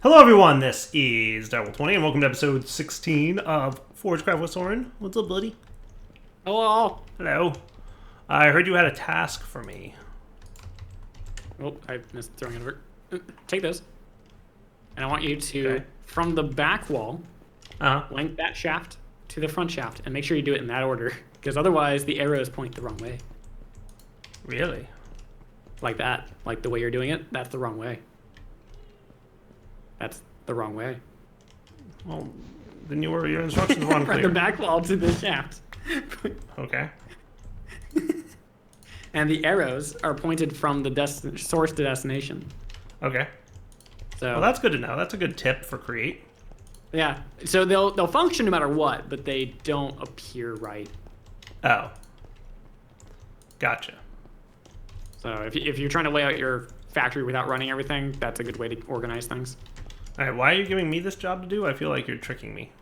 Hello everyone, this is Pt1 and welcome to episode 16 of Forgecraft with Soren. What's up, buddy? Hello. Hello. I heard you had a task for me. Oh, I missed throwing it over. Take this. And I want you to, from the back wall, link that shaft to the front shaft and make sure you do it in that order. Because otherwise the arrows point the wrong way. Really? Like that. Like the way you're doing it, that's the wrong way. That's the wrong way. Well, then your instructions were unclear. From the back wall to the shaft. Okay. And the arrows are pointed from the source to destination. Okay. So well, that's good to know. That's a good tip for create. Yeah. So they'll function no matter what, but they don't appear right. Oh. Gotcha. So if you're trying to lay out your factory without running everything, that's a good way to organize things. All right, why are you giving me this job to do? I feel like you're tricking me.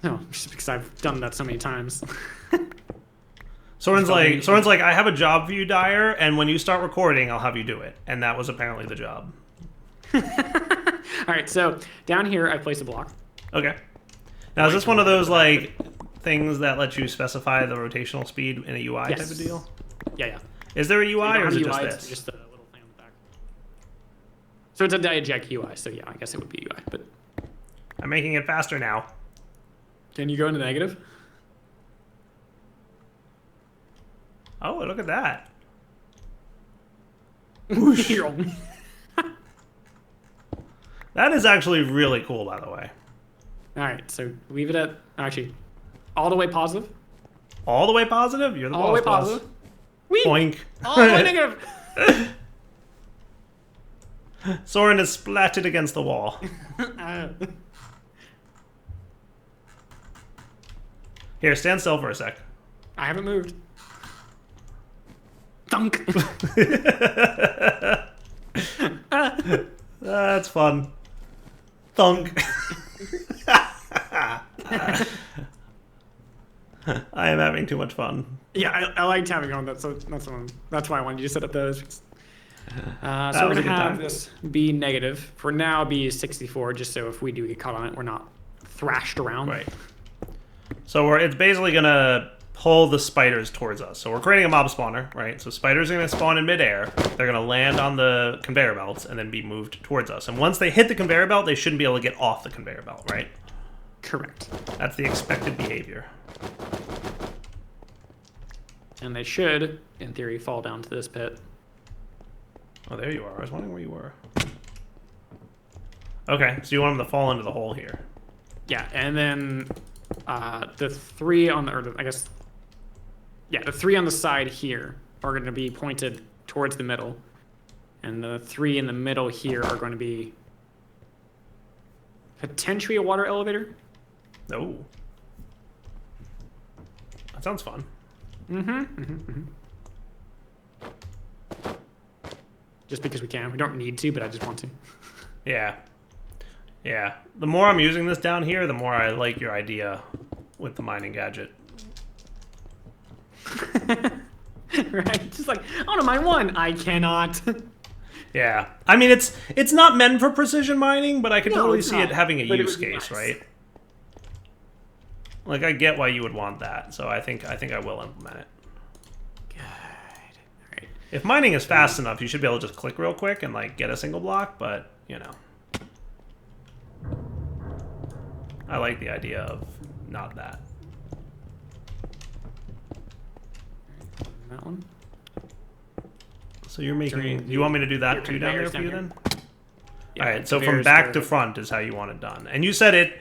No, just because I've done that so many times. Soren's like, I have a job for you, Dyer, and when you start recording, I'll have you do it. And that was apparently the job. All right, so down here, I place a block. Okay. Now, is this one of those, like, things that let you specify the rotational speed in a UI type of deal? Yeah. Is there a UI, or is it just this? It's just a little thing on the back. So it's a diajack UI, so yeah, I guess it would be UI, but... I'm making it faster now. Can you go into negative? Oh, look at that. That is actually really cool, by the way. All right, so leave it at, actually, all the way positive. All the way positive? You're the all the way boss. positive. Whee! Boink. All the way negative. Soren is splatted against the wall. Here, stand still for a sec. I haven't moved. Thunk. That's fun. Thunk. I am having too much fun. Yeah, I liked having on that, so that's why I wanted you to set up those. So we're gonna have this be negative. For now, be 64, just so if we do get caught on it, we're not thrashed around. Right. So it's basically gonna pull the spiders towards us. So we're creating a mob spawner, right? So spiders are gonna spawn in midair. They're gonna land on the conveyor belts and then be moved towards us. And once they hit the conveyor belt, they shouldn't be able to get off the conveyor belt, right? Correct. That's the expected behavior. And they should, in theory, fall down to this pit. Oh, there you are. I was wondering where you were. Okay, so you want them to fall into the hole here. Yeah, and then the three on the, or I guess, yeah, the three on the side here are going to be pointed towards the middle. And the three in the middle here are going to be potentially a water elevator. Oh. That sounds fun. Just because we can. We don't need to, but I just want to. Yeah. Yeah. The more I'm using this down here, the more I like your idea with the mining gadget. Right? Just like, I want to mine one. I cannot. Yeah. I mean, it's not meant for precision mining, but I could totally see it having a but use case, right? Like, I get why you would want that, so I think I will implement it. Good. All right. If mining is fast enough, you should be able to just click real quick and, like, get a single block, but, you know. I like the idea of not that. That one. So you're making... You want me to do that too down there for you then? Yeah, all right, so from back to front is how you want it done. And you said it...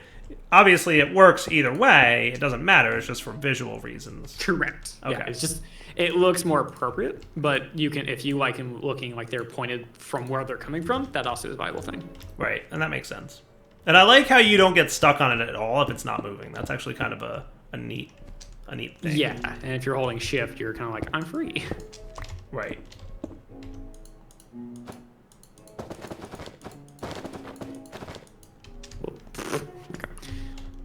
Obviously, it works either way. It doesn't matter. It's just for visual reasons. Correct. Okay. Yeah, it's just... It looks more appropriate, but you can, if you like them looking like they're pointed from where they're coming from, that also is a viable thing. Right, and that makes sense. And I like how you don't get stuck on it at all if it's not moving. That's actually kind of a neat thing. Yeah, and if you're holding shift, you're kind of like, I'm free. Right.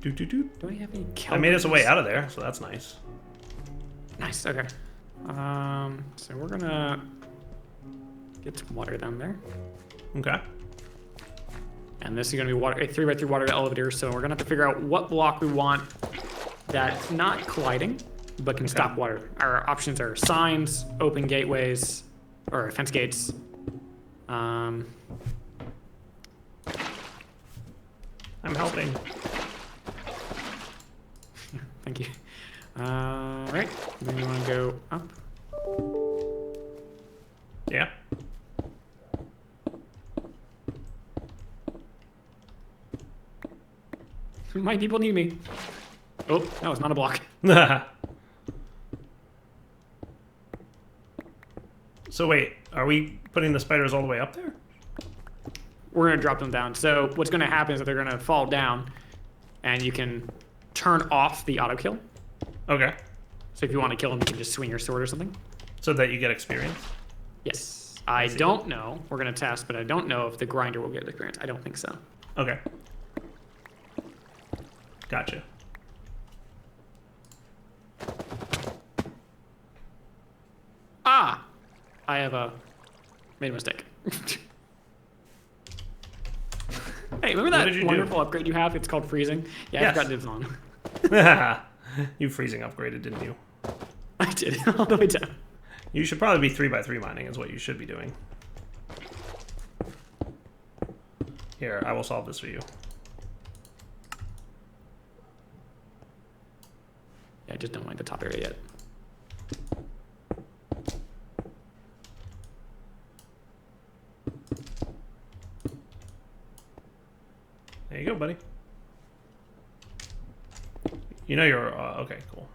Do I have any I made us a way out of there, so that's nice. Nice, okay. So we're gonna get some water down there. Okay. And this is going to be a 3x3 water elevator, so we're going to have to figure out what block we want that's not colliding, but can stop water. Our options are signs, open gateways, or fence gates. I'm helping. Thank you. Right, then you want to go up. Yeah. My people need me. Oh, that was not a block. So wait, are we putting the spiders all the way up there? We're going to drop them down. So what's going to happen is that they're going to fall down, and you can turn off the auto kill. Okay. So if you want to kill them, you can just swing your sword or something. So that you get experience? Yes. I don't know. We're going to test, but I don't know if the grinder will get experience. I don't think so. Okay. Gotcha. Ah! I have made a mistake. Hey, remember that wonderful upgrade you have? It's called freezing. Yeah, yes. I forgot dibs on. You freezing upgraded, didn't you? I did, all the way down. You should probably be 3x3 mining is what you should be doing. Here, I will solve this for you. Yeah, I just don't like the top area yet. There you go, buddy. You know you're... okay, cool.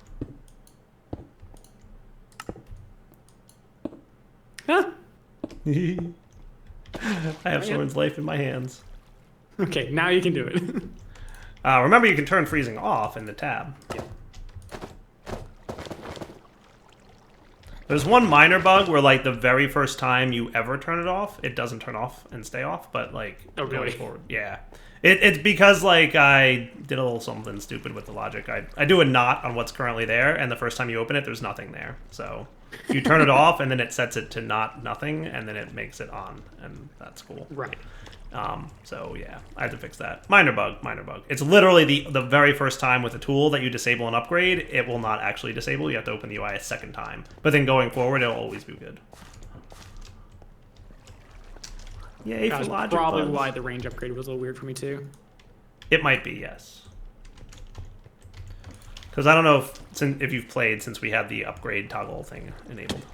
Huh? I have Soren's life in my hands. Okay, now you can do it. Remember, you can turn freezing off in the tab. Yeah. There's one minor bug where, like, the very first time you ever turn it off, it doesn't turn off and stay off, but, like, going forward, yeah. It's because, like, I did a little something stupid with the logic. I do a knot on what's currently there, and the first time you open it, there's nothing there. So you turn it off, and then it sets it to not nothing, and then it makes it on, and that's cool. Right. So yeah, I had to fix that. Minor bug, minor bug. It's literally the very first time with a tool that you disable an upgrade, it will not actually disable. You have to open the UI a second time. But then going forward, it'll always be good. Yay for logic probably bugs. why the range upgrade was a little weird for me too. It might be, yes. Because I don't know if you've played since we had the upgrade toggle thing enabled.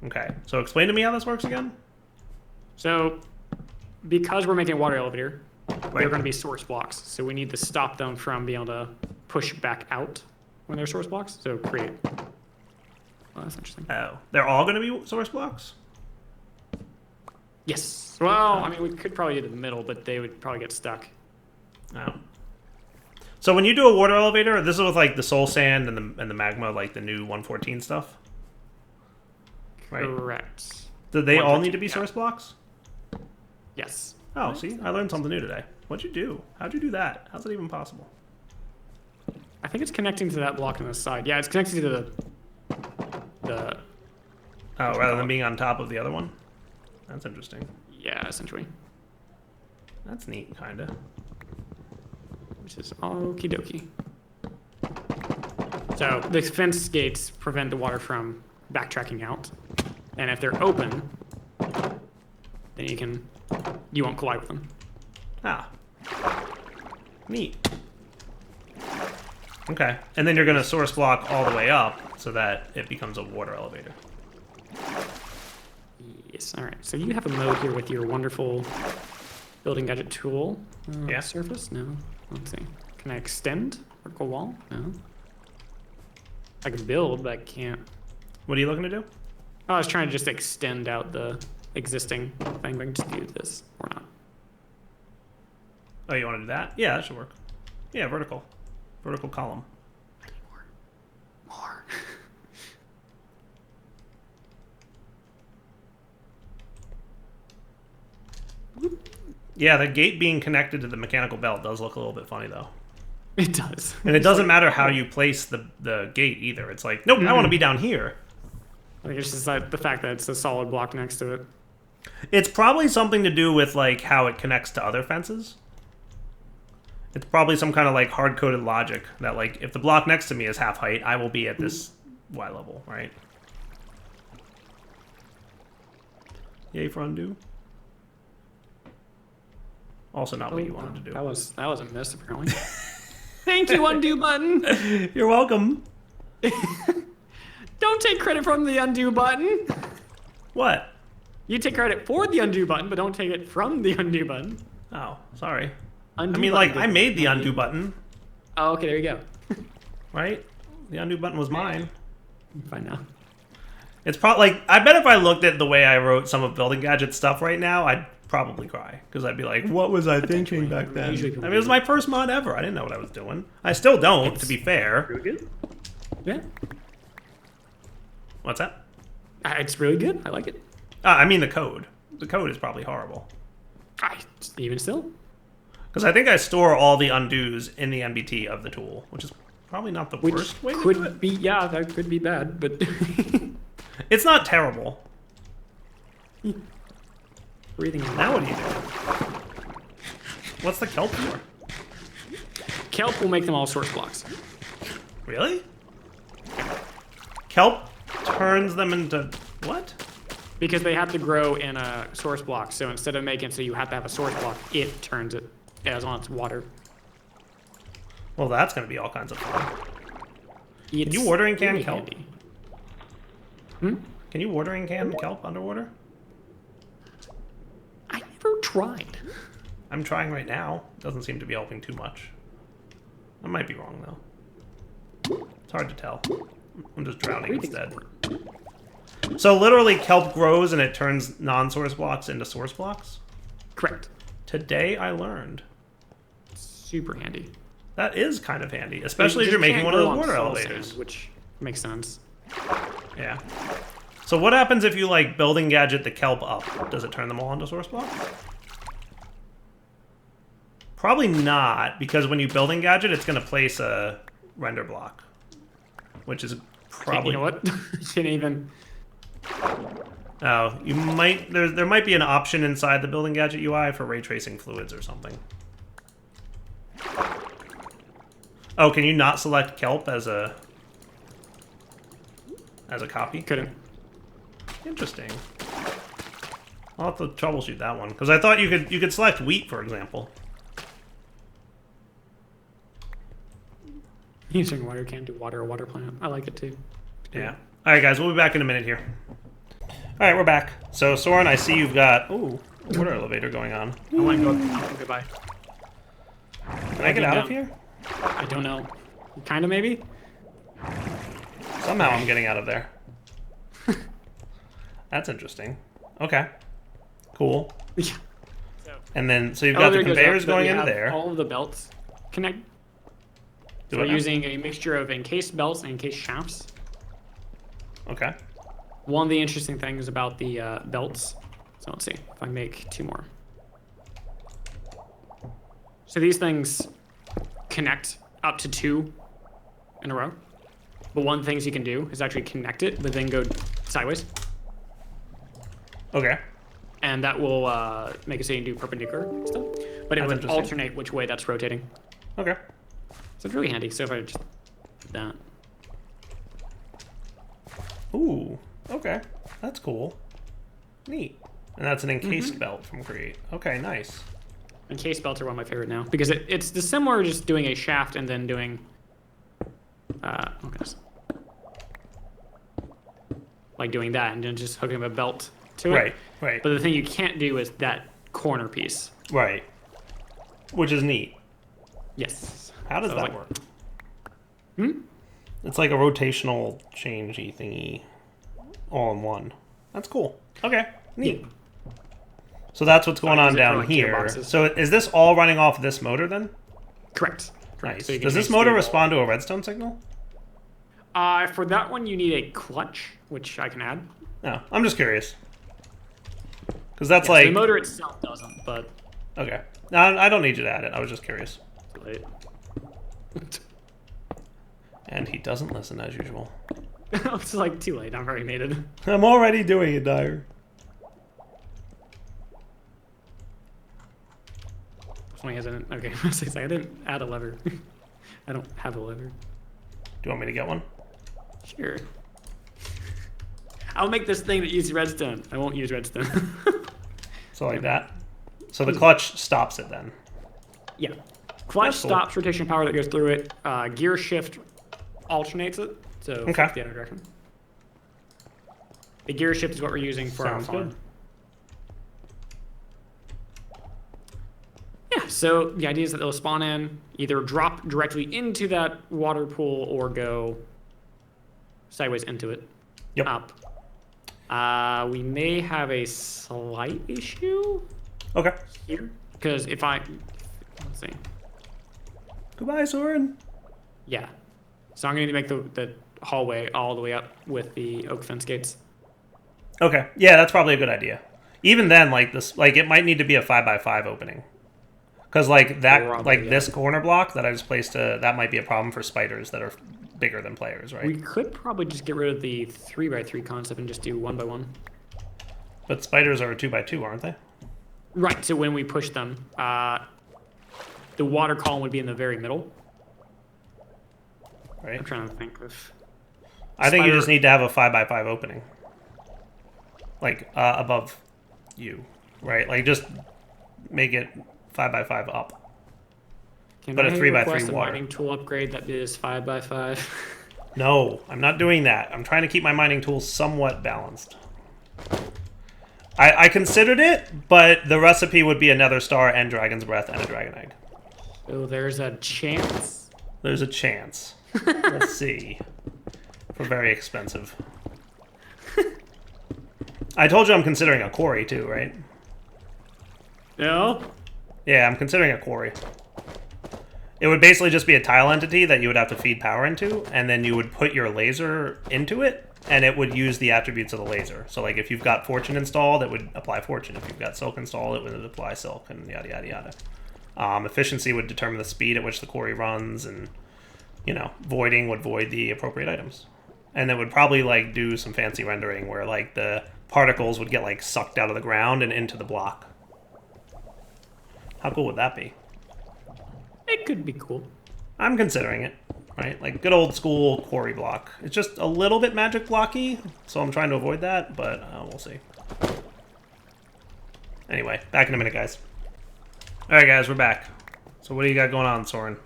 Okay, so explain to me how this works again. So, because we're making a water elevator, they're going to be source blocks. So we need to stop them from being able to push back out when they're source blocks. So create. Well, that's interesting. Oh, they're all going to be source blocks? Yes. Well, I mean, we could probably do the middle, but they would probably get stuck. Oh. So when you do a water elevator, this is with like the soul sand and the magma, like the new 114 stuff? Right. Correct. Do they all need to be source blocks? Yes. Oh, see? I learned something new today. What'd you do? How'd you do that? How's that even possible? I think it's connecting to that block on the side. Yeah, it's connected to the Oh, rather than being on top of the other one? That's interesting. Yeah, essentially. That's neat, kinda. Which is okie dokie. So the fence gates prevent the water from backtracking out. And if they're open, then you won't collide with them. Ah. Neat. Okay. And then you're going to source block all the way up so that it becomes a water elevator. Yes, all right. So you have a mode here with your wonderful building gadget tool. Yeah. Surface? No. Let's see. Can I extend vertical wall? No. I can build, but I can't. What are you looking to do? Oh, I was trying to just extend out the existing thing, but I can just do this or not. Oh, you want to do that? Yeah, that should work. Yeah, vertical. Vertical column. I need more. Yeah, the gate being connected to the mechanical belt does look a little bit funny, though. It does. And it doesn't matter how you place the gate, either. It's like, nope, I want to be down here. I think it's just like the fact that it's a solid block next to it. It's probably something to do with like how it connects to other fences. It's probably some kind of like hard-coded logic that like if the block next to me is half height, I will be at this Y level, right? Yay for undo. Also not what you wanted to do. That was a miss apparently. Thank you, undo button. You're welcome. Don't take credit from the undo button. What? You take credit for the undo button, but don't take it from the undo button. Oh, sorry. Undo I mean, like, I made the undo button. Oh, okay, there you go. Right? The undo button was mine. Fine now. It's probably, like, I bet if I looked at the way I wrote some of Building Gadget stuff right now, I'd probably cry. Because I'd be like, what was I thinking back then? I mean, it was my first mod ever. I didn't know what I was doing. I still don't, to be fair. Really good. Yeah. What's that? It's really good. I like it. I mean the code. The code is probably horrible. Even still. Because I think I store all the undos in the NBT of the tool, which is probably not the worst way to do it. Could be, yeah, that could be bad, but... It's not terrible. Breathing. Now what do you do? What's the kelp for? Kelp will make them all source blocks. Really? Kelp turns them into what? Because they have to grow in a source block, so instead of making so you have to have a source block, it turns it as on its water. Well, that's going to be all kinds of fun. Can you watering can kelp? Hmm? Can you watering can kelp underwater? I never tried. I'm trying right now. Doesn't seem to be helping too much. I might be wrong, though. It's hard to tell. I'm just drowning instead. So literally kelp grows and it turns non-source blocks into source blocks? Correct. Today I learned. Super handy. That is kind of handy, especially if you're making one of those water elevators. Sand, which makes sense. Yeah. So what happens if you like building gadget the kelp up? Does it turn them all into source blocks? Probably not, because when you building gadget, it's going to place a render block, which is probably... You know what? Shouldn't even... Oh, you might... There might be an option inside the building gadget UI for ray tracing fluids or something. Oh, can you not select kelp as a copy? Couldn't. Interesting. I'll have to troubleshoot that one, because I thought you could select wheat, for example. Using water can to water a water plant. I like it too. Yeah. All right, guys, we'll be back in a minute here. All right, we're back. So, Soren, I see you've got a water elevator going on. I want to go. Goodbye. Can I get out of here? I don't know. Kind of, maybe? Somehow I'm getting out of there. That's interesting. Okay. Cool. Yeah. And then, so you've got the conveyors going into there. All of the belts connect. So we're using a mixture of encased belts and encased shafts. Okay. One of the interesting things about the belts, so let's see if I make 2 more. So these things connect up to 2 in a row. But one of the things you can do is actually connect it, but then go sideways. Okay. And that will make it so you can do perpendicular stuff. But it would alternate which way that's rotating. Okay. So it's really handy. So if I just do that. Ooh, okay. That's cool. Neat. And that's an encased belt from Create. Okay, nice. Encased belts are one of my favorite now. Because it's the similar just doing a shaft and then doing... oh goodness. Like doing that and then just hooking a belt to it. Right. But the thing you can't do is that corner piece. Right. Which is neat. Yes. How does that work? Hmm? It's like a rotational changey thingy all in one. That's cool. Okay, neat. Yeah. So that's what's going on down here. So is this all running off this motor then? Correct. Nice. So does this motor respond to a redstone signal? For that one, you need a clutch, which I can add. No, I'm just curious. Because that's like... So the motor itself doesn't, but... Okay. No, I don't need you to add it. I was just curious. Too late. And he doesn't listen as usual. It's like too late. I've already made it. I'm already doing it, Dyer. Somebody has an okay. I didn't add a lever. I don't have a lever. Do you want me to get one? Sure. I'll make this thing that uses redstone. I won't use redstone. So like that. So the clutch stops it then. Yeah. Clutch Cool. stops rotation power that goes through it. Gear shift alternates it. So Okay. the other direction. The gear shift is what we're using for Sounds our farm. good. Yeah, so the idea is that they'll spawn in, either drop directly into that water pool or go sideways into it. Yep. Up. We may have a slight issue Okay. here. Because if I... Let's see. Goodbye, Soren. Yeah. So I'm going to make the hallway all the way up with the oak fence gates. Okay. Yeah, that's probably a good idea. Even then, like this, like it might need to be a 5x5 opening. Because like that, Probably, yeah. this corner block that I just placed, that might be a problem for spiders that are bigger than players, right? We could probably just get rid of the 3x3 concept and just do 1x1. But spiders are a 2x2, aren't they? Right, so when we push them, the water column would be in the very middle. Right. I'm trying to think of... I think you just need to have a 5x5 opening. Like, above you, right? Like, just make it 5x5 up. But a 3x3 request water. a mining tool upgrade that is 5x5? No, I'm not doing that. I'm trying to keep my mining tools somewhat balanced. I considered it, but the recipe would be a nether star and dragon's breath and a dragon egg. So there's a chance. There's a chance. Let's see. For very expensive. I told you I'm considering a quarry too, right? No? Yeah, I'm considering a quarry. It would basically just be a tile entity that you would have to feed power into, and then you would put your laser into it, and it would use the attributes of the laser. So like if you've got fortune installed, it would apply fortune. If you've got silk installed, it would apply silk, and yada yada yada. Efficiency would determine the speed at which the quarry runs, and you know, voiding would void the appropriate items. And it would probably like do some fancy rendering where like the particles would get like sucked out of the ground and into the block. How cool would that be? It could be cool. I'm considering it, right? Like good old school quarry block. It's just a little bit magic blocky, so I'm trying to avoid that, but we'll see. Anyway, back in a minute, guys. All right, guys, we're back. So what do you got going on, Soren?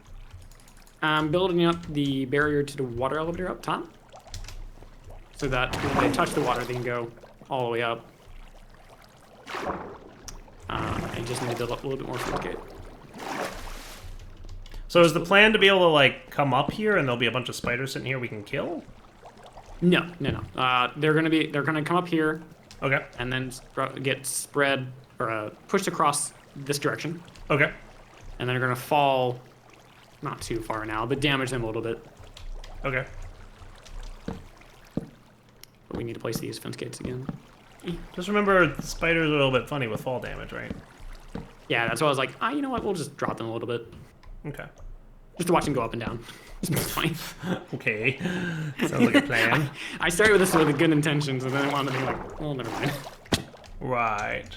I'm building up the barrier to the water elevator up top, so that when they touch the water, they can go all the way up. I just need to build up a little bit more for the gate. So is the plan to be able to like come up here and there'll be a bunch of spiders sitting here we can kill? No. They're gonna come up here. Okay. And then get spread or pushed across this direction. Okay. And then they're gonna fall, not too far now, but damage them a little bit. Okay. But we need to place these fence gates again. Just remember, spiders are a little bit funny with fall damage, right? Yeah, that's why I was like, you know what? We'll just drop them a little bit, Okay. just to watch them go up and down. It's funny. Okay. Sounds like a plan. I started with this with good intentions, and then I wanted to be like, well, never mind. Right.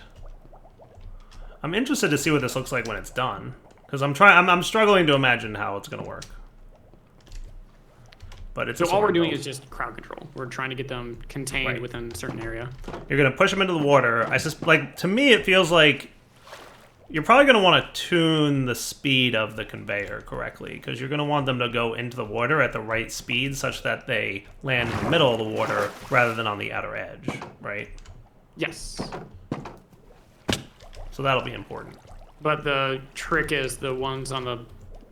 I'm interested to see what this looks like when it's done, because I'm struggling to imagine how it's gonna work. But it's So all we're doing is just crowd control. We're trying to get them contained within a certain area. You're gonna push them into the water. Like to me, it feels like you're probably gonna want to tune the speed of the conveyor correctly, because you're gonna want them to go into the water at the right speed, such that they land in the middle of the water rather than on the outer edge, right? Yes. So that'll be important. But the trick is the ones on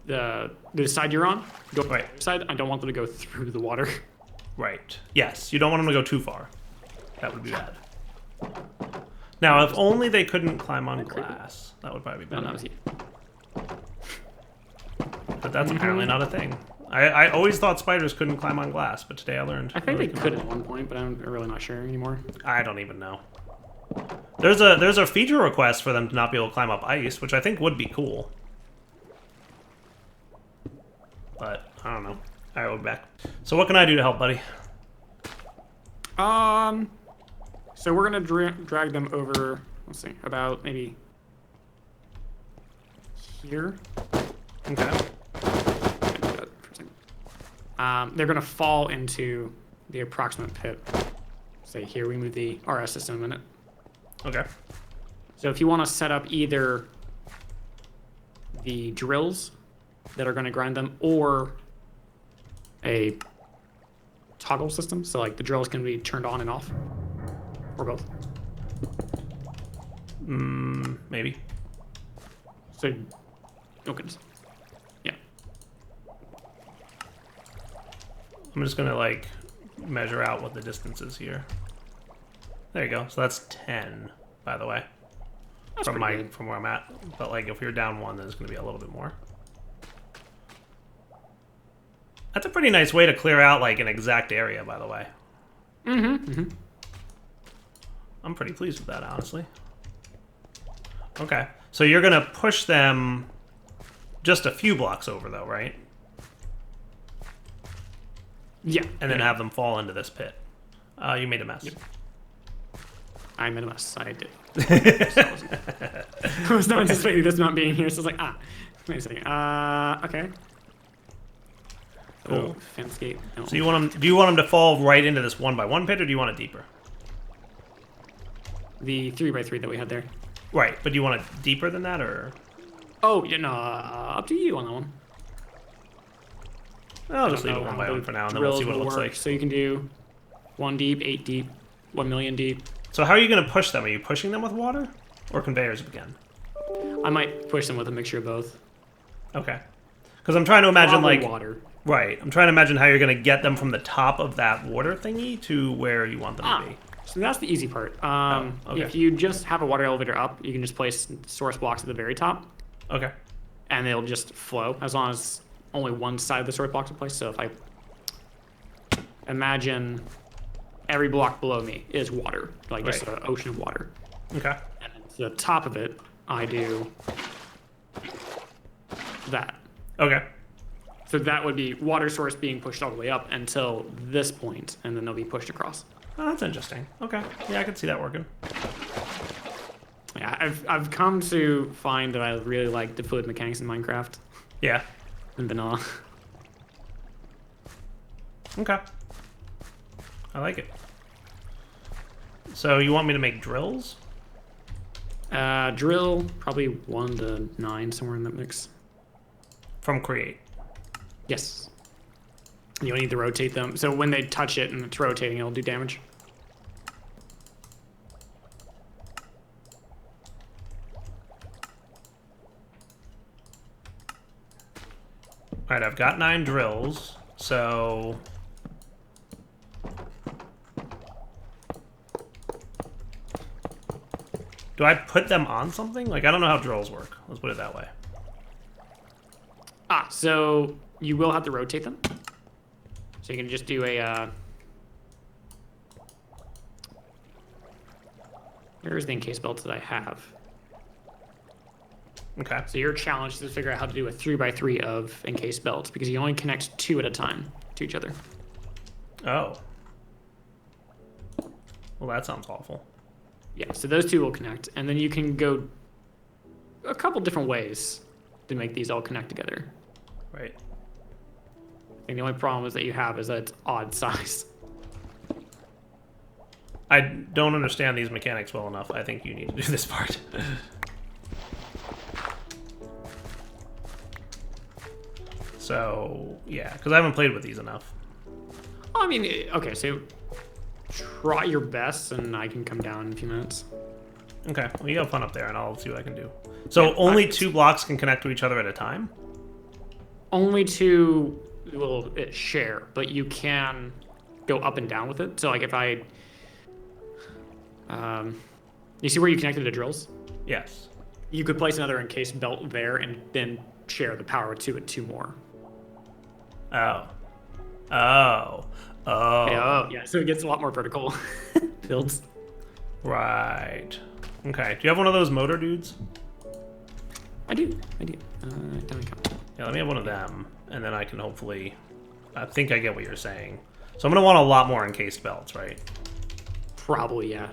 the side you're on, go Right. side. I don't want them to go through the water. Right. Yes, you don't want them to go too far. That would be bad. Now, if only they couldn't climb on glass. That would probably be No, better. that was you. But that's apparently not a thing. I always thought spiders couldn't climb on glass, but today I learned. I think they could at one point, but I'm really not sure anymore. I don't even know. There's a feature request for them to not be able to climb up ice, which I think would be cool. But I don't know. All right, we'll be back. So what can I do to help, buddy? So we're gonna drag them over. Let's see, about maybe here. Okay. They're going to fall into the approximate pit. Say here, we move the RS system in a minute. Okay. So if you want to set up either the drills that are going to grind them or a toggle system, so like the drills can be turned on and off, or both. Maybe. So, okay. Yeah. I'm just gonna like measure out what the distance is here. There you go. So that's 10, by the way, That's from pretty good. from where I'm at. But like if you're down 1, then it's gonna be a little bit more. That's a pretty nice way to clear out like an exact area, by the way. I'm pretty pleased with that, honestly. Okay, so you're gonna push them just a few blocks over, though, right? Yeah. And then have them fall into this pit. You made a mess. Yep. I made a mess. I did. I was not anticipating this not being here, so I was like, wait a second. Okay. Cool. Fence gate. No. So you want them? Do you want them to fall right into this 1x1 pit, or do you want it deeper? The 3x3 that we had there. Right, but do you want it deeper than that, or? Oh, yeah, no, up to you on that one. I'll just leave it 1x1 for now, and then we'll see what it looks like. So you can do 1 deep, 8 deep, 1 million deep. So how are you going to push them? Are you pushing them with water, or conveyors again? I might push them with a mixture of both. Okay, because I'm trying to imagine Probably like water. Right, I'm trying to imagine how you're going to get them from the top of that water thingy to where you want them to be. So that's the easy part. Okay. If you just have a water elevator up, you can just place source blocks at the very top, Okay. and they'll just flow as long as only one side of the source block is placed. So if I imagine every block below me is water, like just an ocean of water. Okay. And then to the top of it, I do that. Okay. So that would be water source being pushed all the way up until this point, and then they'll be pushed across. Oh, that's interesting. Okay. Yeah, I can see that working. Yeah, I've come to find that I really like the fluid mechanics in Minecraft Yeah. and vanilla. Okay. I like it. So you want me to make drills? Drill, probably 1 to 9, somewhere in that mix. From create. Yes. You'll need to rotate them. So when they touch it and it's rotating, it'll do damage. Alright, I've got 9 drills, so... Do I put them on something? Like, I don't know how drills work. Let's put it that way. So you will have to rotate them. So you can just do a... Here's the encase belt that I have. Okay. So your challenge is to figure out how to do a 3x3 of encase belts, because you only connect 2 at a time to each other. Oh. Well, that sounds awful. Yeah, so those 2 will connect, and then you can go a couple different ways to make these all connect together. Right. I think the only problem is that you have is that it's odd size. I don't understand these mechanics well enough. I think you need to do this part. So, yeah, because I haven't played with these enough. I mean, okay, so try your best, and I can come down in a few minutes. Okay, well, you have fun up there, and I'll see what I can do. So only 2 blocks can connect to each other at a time? Only 2 will share, but you can go up and down with it. So, like, if I... you see where you connected the drills? Yes. You could place another encased belt there and then share the power to it 2 more. Oh. Oh. Oh. Yeah, so it gets a lot more vertical builds. Right. Okay. Do you have one of those motor dudes? I do. Don't count. Yeah, let me have one of them, and then I can hopefully... I think I get what you're saying. So I'm going to want a lot more encased belts, right? Probably, yeah.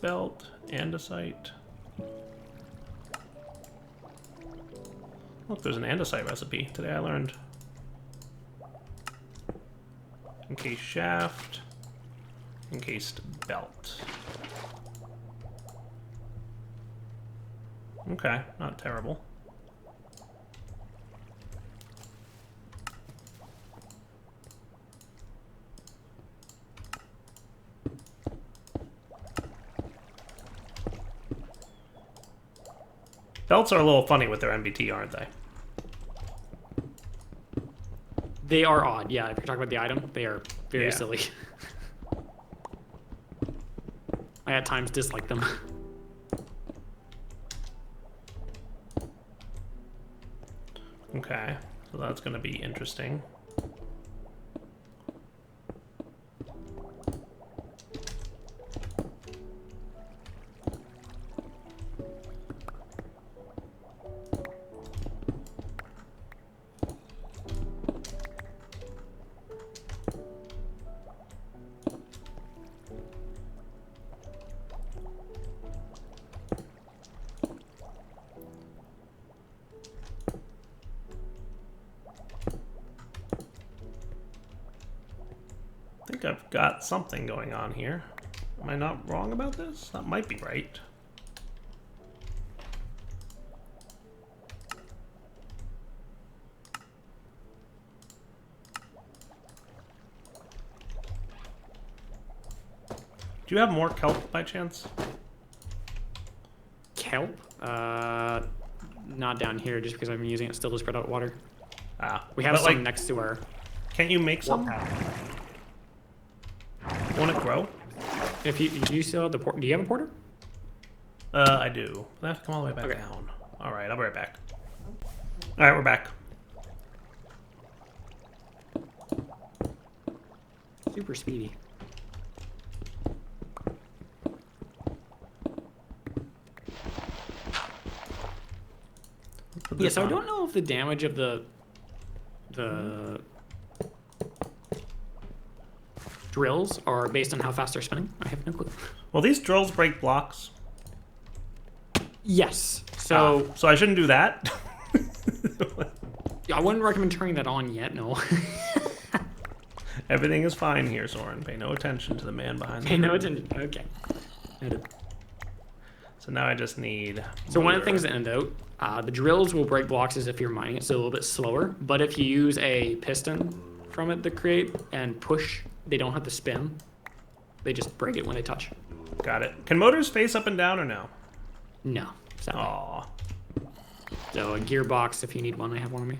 belt, andesite. Look, there's an andesite recipe. Today I learned. Encased shaft. Encased belt. Okay, not terrible. Belts are a little funny with their MBT, aren't they? They are odd, yeah. If you're talking about the item, they are very silly. I at times dislike them. Okay, so that's going to be interesting. I think I've got something going on here. Am I not wrong about this? That might be right. Do you have more kelp by chance? Kelp? Not down here, just because I'm using it still to spread out water. Ah, we have some next to our... Can't you make some? Won't it grow? If you do you still have the port? Do you have a porter? I do. I have to come all the way back down. All right, I'll be right back. All right, we're back. Super speedy. Yeah, so I don't know if the damage of the drills are based on how fast they're spinning. I have no clue. Well, these drills break blocks. Yes. So so I shouldn't do that. I wouldn't recommend turning that on yet. No. Everything is fine here, Soren. Pay no attention to the man behind the Pay no attention. Okay. Noted. So now I just need... So one of the things to end out, the drills will break blocks as if you're mining it, so a little bit slower. But if you use a piston from it to create and push, they don't have to spin. They just break it when they touch. Got it. Can motors face up and down or no? No. Aww. So a gearbox, if you need one, I have one on me.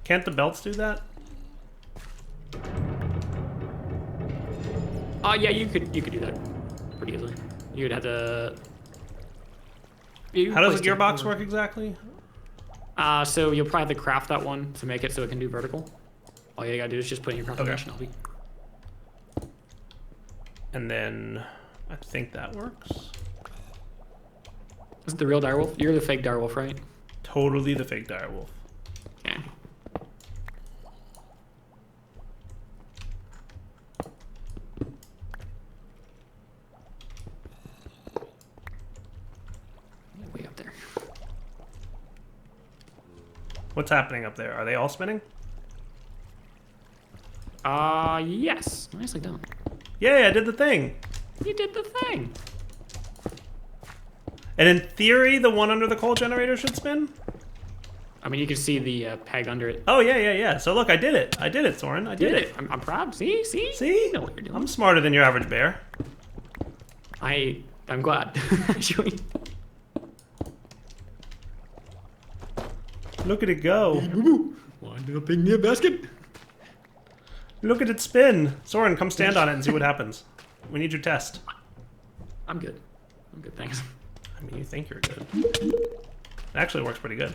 Can't the belts do that? Yeah, you could do that pretty easily. You'd have to... How does the gearbox work exactly? So you'll probably have to craft that one to make it so it can do vertical. All you gotta do is just put in your crafting dash and it'll be... And then I think that works. Is it the real direwolf? You're the fake direwolf, right? Totally the fake direwolf. Okay. Way up there. What's happening up there? Are they all spinning? Yes. Nicely done. Yay, I did the thing. You did the thing. And in theory, the one under the coal generator should spin? I mean, you can see the peg under it. Oh, yeah. So look, I did it. I did it, Soren. I did it. I'm proud. See? See? You know what you're doing. I'm smarter than your average bear. I'm glad. Actually. Look at it go. Wind up in your basket. Look at it spin. Soren, come stand on it and see what happens. We need your test. I'm good. Thanks. I mean, you think you're good. It actually works pretty good.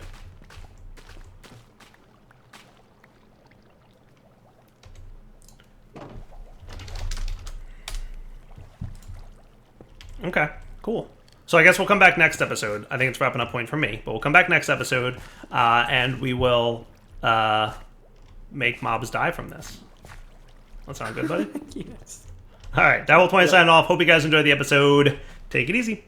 Okay, cool. So I guess we'll come back next episode. I think it's wrapping up point for me, but we'll come back next episode, and we will make mobs die from this. That sound good, buddy? Yes. All right, Devil20 signing off. Hope you guys enjoyed the episode. Take it easy.